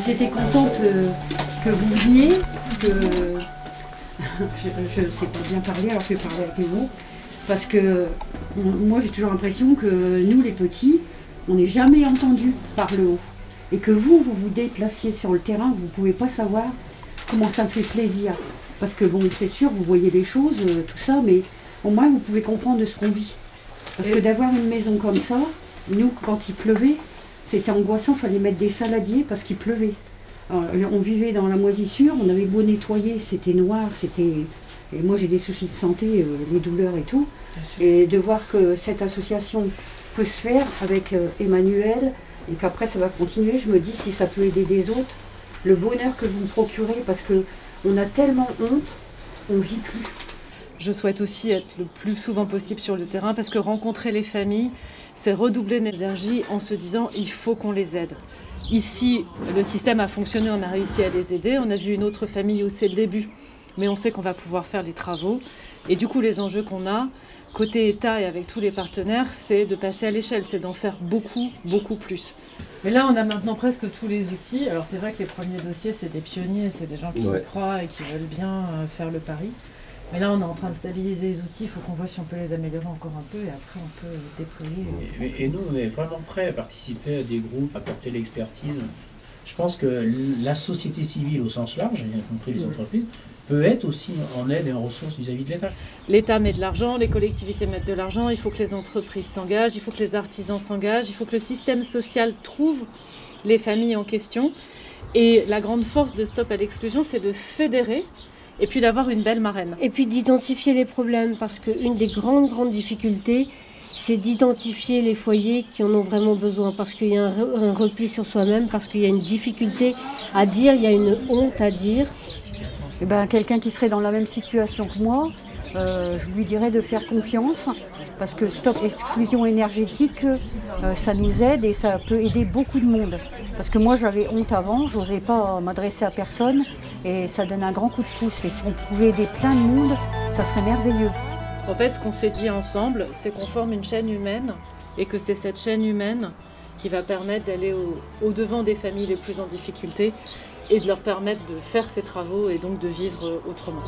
j'étais contente que vous veniez, que je ne sais pas bien parler, alors je vais parler avec les mots, parce que moi j'ai toujours l'impression que nous les petits, on n'est jamais entendus par le haut. Et que vous vous déplaciez sur le terrain, vous ne pouvez pas savoir comment ça me fait plaisir. Parce que bon, c'est sûr, vous voyez les choses, tout ça, mais au moins vous pouvez comprendre de ce qu'on vit. Parce que d'avoir une maison comme ça, nous, quand il pleuvait, c'était angoissant, il fallait mettre des saladiers parce qu'il pleuvait. Alors, on vivait dans la moisissure, on avait beau nettoyer, c'était noir, c'était... Et moi j'ai des soucis de santé, les douleurs et tout. Et de voir que cette association peut se faire avec Emmanuel, et qu'après ça va continuer, je me dis si ça peut aider des autres, le bonheur que vous me procurez, parce qu'on a tellement honte, on ne vit plus. Je souhaite aussi être le plus souvent possible sur le terrain parce que rencontrer les familles, c'est redoubler d'énergie en se disant il faut qu'on les aide. Ici, le système a fonctionné, on a réussi à les aider. On a vu une autre famille où c'est le début, mais on sait qu'on va pouvoir faire les travaux. Et du coup, les enjeux qu'on a, côté État et avec tous les partenaires, c'est de passer à l'échelle, c'est d'en faire beaucoup, beaucoup plus. Mais là, on a maintenant presque tous les outils. Alors c'est vrai que les premiers dossiers, c'est des pionniers, c'est des gens qui y croient et qui veulent bien faire le pari. Mais là, on est en train de stabiliser les outils, il faut qu'on voit si on peut les améliorer encore un peu et après on peut déployer. Et nous, on est vraiment prêts à participer à des groupes, à apporter l'expertise. Je pense que la société civile au sens large, y compris les entreprises, peut être aussi en aide et en ressources vis-à-vis de l'État. L'État met de l'argent, les collectivités mettent de l'argent, il faut que les entreprises s'engagent, il faut que les artisans s'engagent, il faut que le système social trouve les familles en question. Et la grande force de Stop à l'exclusion, c'est de fédérer et puis d'avoir une belle marraine. Et puis d'identifier les problèmes, parce qu'une des grandes difficultés, c'est d'identifier les foyers qui en ont vraiment besoin, parce qu'il y a un repli sur soi-même, parce qu'il y a une difficulté à dire, il y a une honte à dire. Eh ben, quelqu'un qui serait dans la même situation que moi, je lui dirais de faire confiance, parce que Stop Exclusion Énergétique, ça nous aide et ça peut aider beaucoup de monde. Parce que moi j'avais honte avant, je n'osais pas m'adresser à personne, et ça donne un grand coup de pouce. Et si on pouvait aider plein de monde, ça serait merveilleux. En fait, ce qu'on s'est dit ensemble, c'est qu'on forme une chaîne humaine, et que c'est cette chaîne humaine qui va permettre d'aller au-devant des familles les plus en difficulté, et de leur permettre de faire ces travaux et donc de vivre autrement.